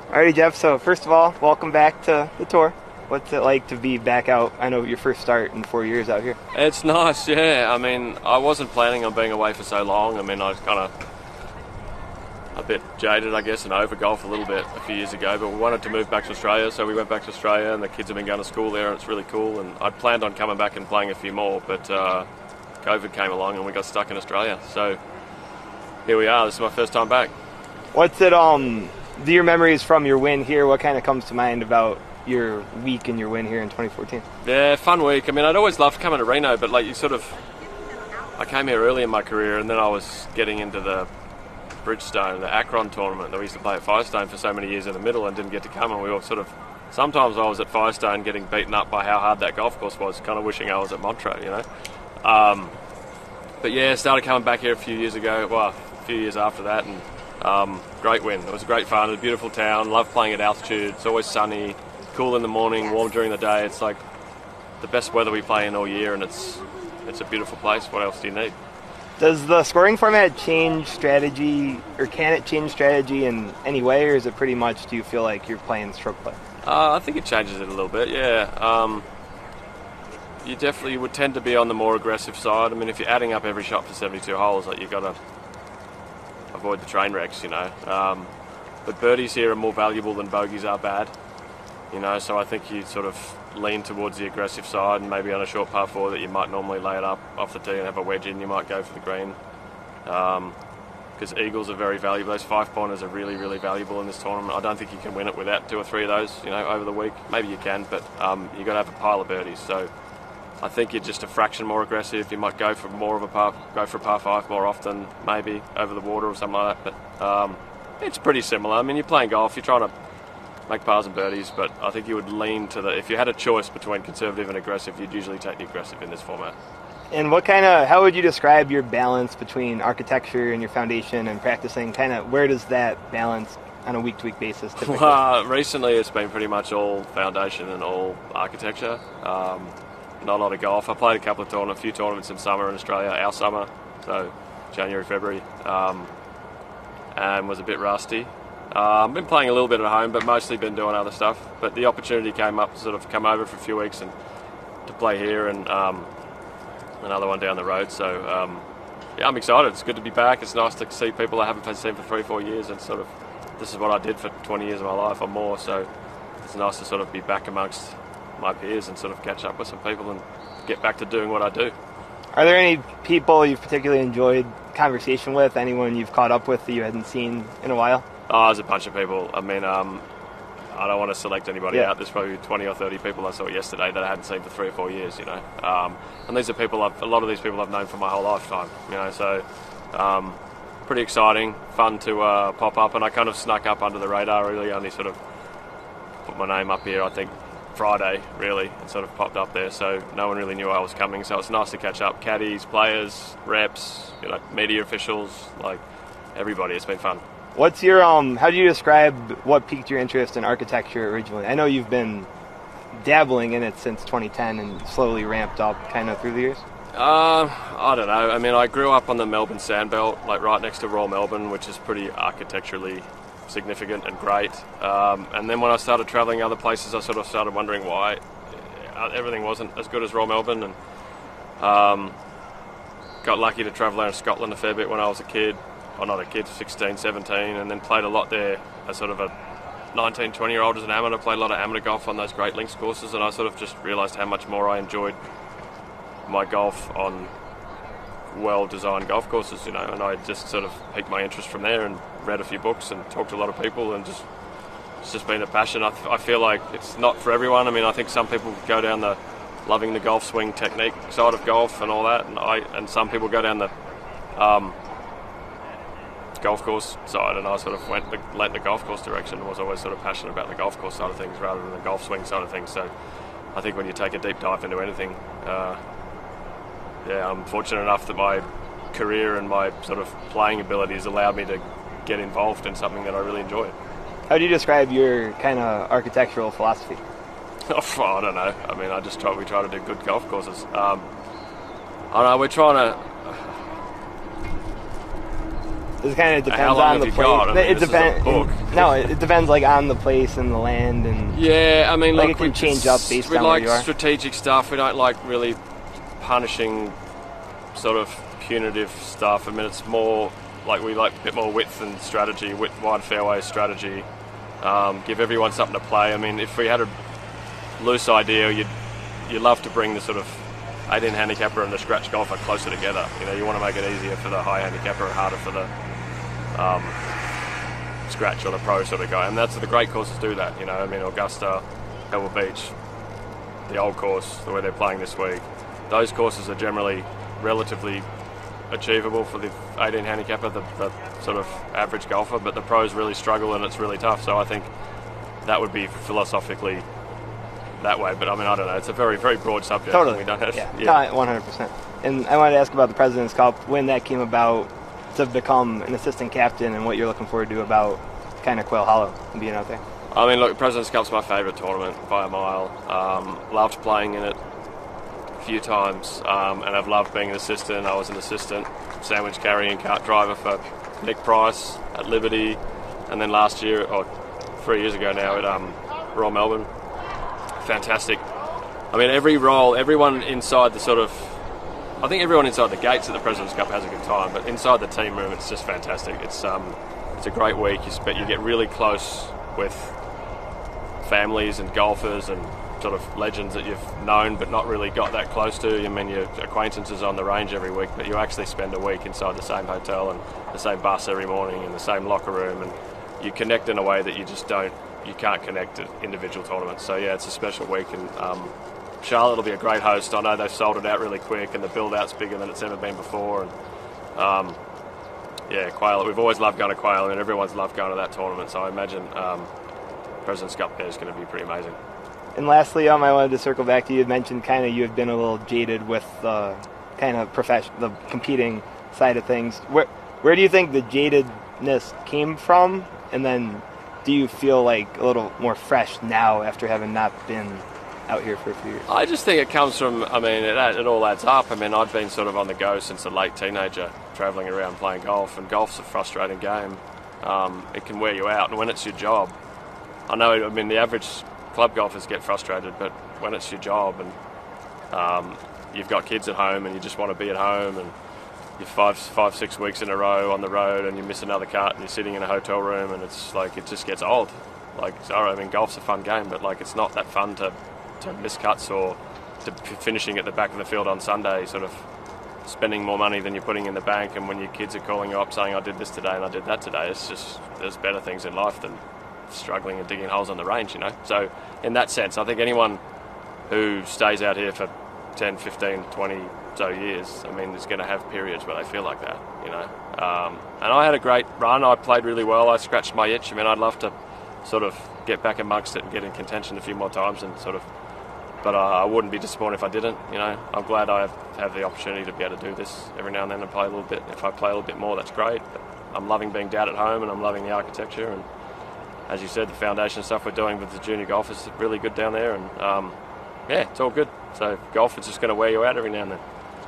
Alrighty, Jeff. So first of all, welcome back to the tour. What's it like to be back out? I know your first start in 4 years out here. It's nice, yeah. I mean, I wasn't planning on being away for so long. I mean, I was kind of a bit jaded, I guess, and over golf a little bit a few years ago, but we wanted to move back to Australia, so we went back to Australia, and the kids have been going to school there, and it's really cool, and I'd planned on coming back and playing a few more, but COVID came along and we got stuck in Australia, so here we are. This is my first time back. What's it, your memories from your win here, what kind of comes to mind about your week and your win here in 2014? Yeah, fun week. I mean, I'd always loved coming to Reno, but like I came here early in my career, and then I was getting into the Bridgestone, the Akron tournament that we used to play at Firestone for so many years in the middle, and didn't get to come, and we were sometimes I was at Firestone getting beaten up by how hard that golf course was, kind of wishing I was at Montreux, you know. But yeah, started coming back here a few years ago, well, a few years after that, and great win. It was great fun. It was a beautiful town. Love playing at altitude. It's always sunny, cool in the morning, warm during the day. It's like the best weather we play in all year, and it's a beautiful place. What else do you need? Does the scoring format change strategy, or can it change strategy in any way, or is it pretty much, do you feel like you're playing stroke play? I think it changes it a little bit, yeah. You definitely would tend to be on the more aggressive side. I mean, if you're adding up every shot for 72 holes, like, you've got to avoid the train wrecks, you know. But birdies here are more valuable than bogeys are bad, you know, so I think you sort of lean towards the aggressive side, and maybe on a short par 4 that you might normally lay it up off the tee and have a wedge in, you might go for the green. Because eagles are very valuable. Those 5-pointers are really, really valuable in this tournament. I don't think you can win it without 2 or 3 of those, you know, over the week. Maybe you can, but you've got to have a pile of birdies. So I think you're just a fraction more aggressive. You might go for a par 5 more often, maybe over the water or something like that. But it's pretty similar. I mean, you're playing golf, you're trying to make pars and birdies, but I think you would lean to if you had a choice between conservative and aggressive, you'd usually take the aggressive in this format. And how would you describe your balance between architecture and your foundation and practicing? Kind of, where does that balance on a week-to-week basis typically? Recently it's been pretty much all foundation and all architecture. Not a lot of golf. I played a few tournaments in summer in Australia, our summer, so January, February, and was a bit rusty. I've been playing a little bit at home, but mostly been doing other stuff. But the opportunity came up to sort of come over for a few weeks and to play here, and another one down the road. So yeah, I'm excited. It's good to be back. It's nice to see people I haven't seen for 3-4 years, and sort of this is what I did for 20 years of my life or more. So it's nice to sort of be back amongst my peers and sort of catch up with some people and get back to doing what I do. Are there any people you've particularly enjoyed conversation with? Anyone you've caught up with that you hadn't seen in a while? Oh, there's a bunch of people. I mean, I don't want to select anybody out. There's probably 20 or 30 people I saw yesterday that I hadn't seen for 3 or 4 years, you know. And these are people, a lot of these people I've known for my whole lifetime, you know. So pretty exciting, fun to pop up. And I kind of snuck up under the radar, really. Only sort of put my name up here, I think, Friday, really. It sort of popped up there. So no one really knew I was coming. So it's nice to catch up. Caddies, players, reps, you know, media officials, like everybody. It's been fun. What's your how do you describe what piqued your interest in architecture originally? I know you've been dabbling in it since 2010 and slowly ramped up kind of through the years. I don't know. I mean, I grew up on the Melbourne Sandbelt, like right next to Royal Melbourne, which is pretty architecturally significant and great. And then when I started travelling other places, I sort of started wondering why everything wasn't as good as Royal Melbourne, and got lucky to travel around Scotland a fair bit when I was a kid. Well, not a kid, 16, 17, and then played a lot there as sort of a 19, 20-year-old as an amateur. Played a lot of amateur golf on those Great Links courses, and I sort of just realised how much more I enjoyed my golf on well-designed golf courses, you know, and I just sort of piqued my interest from there and read a few books and talked to a lot of people, and it's just been a passion. I feel like it's not for everyone. I mean, I think some people go down the loving the golf swing technique side of golf and all that, and some people go down the golf course side, and I sort of went the golf course direction, and was always sort of passionate about the golf course side of things rather than the golf swing side of things. So I think when you take a deep dive into anything, I'm fortunate enough that my career and my sort of playing abilities allowed me to get involved in something that I really enjoy. How do you describe your kind of architectural philosophy? I don't know. I mean, we try to do good golf courses. I don't know, we're trying to It kind of depends How long on the have you place. got? I mean, It this is a depends. book. No, it depends like on the place and the land and. Yeah, I mean, Like, look, it can change up based on where you We like are. strategic stuff. We don't like really punishing sort of punitive stuff. I mean, it's more like we like a bit more width and strategy, wide fairway strategy. Give everyone something to play. I mean, if we had a loose idea, you'd love to bring the sort of 18 handicapper and the scratch golfer closer together. You know, you want to make it easier for the high handicapper and harder for the scratch or the pro sort of guy. And that's the great courses do that. You know, I mean, Augusta, Pebble Beach, the old course, the way they're playing this week. Those courses are generally relatively achievable for the 18 handicapper, the sort of average golfer, but the pros really struggle and it's really tough. So I think that would be philosophically that way. But I mean, I don't know. It's a very, very broad subject. Totally. We don't have, yeah. 100%. And I wanted to ask about the President's Cup, when that came about to become an assistant captain and what you're looking forward to about kind of Quail Hollow and being out there. I mean, look, President's Cup's my favourite tournament by a mile. Loved playing in it a few times, and I've loved being an assistant. I was an assistant sandwich carrying cart driver for Nick Price at Liberty, and then last year, or 3 years ago now, at Royal Melbourne. Fantastic. I mean, every role, everyone inside the sort of, I think everyone inside the gates at the President's Cup has a good time, but inside the team room, it's just fantastic. It's a great week. You get really close with families and golfers and sort of legends that you've known but not really got that close to. I mean, your acquaintances on the range every week, but you actually spend a week inside the same hotel and the same bus every morning and the same locker room, and you connect in a way that you can't connect at individual tournaments. So yeah, it's a special week, and Charlotte will be a great host. I know they've sold it out really quick and the build-out's bigger than it's ever been before, and yeah, Quail, we've always loved going to Quail, and everyone's loved going to that tournament, so I imagine President's Cup there is going to be pretty amazing. And lastly, I wanted to circle back to you. You mentioned kind of you had been a little jaded with the kind of the competing side of things. Where do you think the jadedness came from? And then do you feel like a little more fresh now after having not been out here for a few years? I just think it comes from, I mean, it all adds up. I mean, I've been sort of on the go since a late teenager, travelling around playing golf, and golf's a frustrating game. It can wear you out, and when it's your job, I know, I mean, the average club golfers get frustrated, but when it's your job and you've got kids at home and you just want to be at home, and you're 5-6 weeks in a row on the road and you miss another cut and you're sitting in a hotel room, and it's like, it just gets old. Like, sorry, I mean, golf's a fun game, but like, it's not that fun to miss cuts or to finishing at the back of the field on Sunday, sort of spending more money than you're putting in the bank, and when your kids are calling you up saying, I did this today and I did that today, it's just, there's better things in life than struggling and digging holes on the range, you know. So in that sense, I think anyone who stays out here for 10, 15, 20 so years, I mean, is going to have periods where they feel like that, you know. And I had a great run. I played really well. I scratched my itch. I mean, I'd love to sort of get back amongst it and get in contention a few more times, and sort of, but I wouldn't be disappointed if I didn't, you know. I'm glad I have the opportunity to be able to do this every now and then and play a little bit. If I play a little bit more, that's great. But I'm loving being dad at home, and I'm loving the architecture, and as you said, the foundation stuff we're doing with the junior golf is really good down there, and yeah, it's all good. So golf is just going to wear you out every now and then.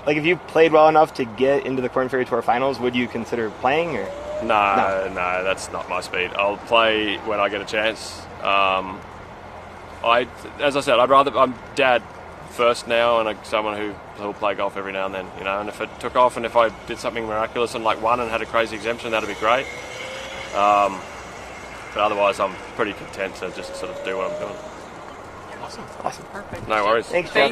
Like, if you played well enough to get into the Korn Ferry Tour finals, would you consider playing? Or No, that's not my speed. I'll play when I get a chance. As I said, I'm dad first now, and someone who'll play golf every now and then, you know. And if it took off, and if I did something miraculous and like won and had a crazy exemption, that'd be great. But otherwise, I'm pretty content to just sort of do what I'm doing. Awesome. Perfect. No worries. Thanks, Geoff.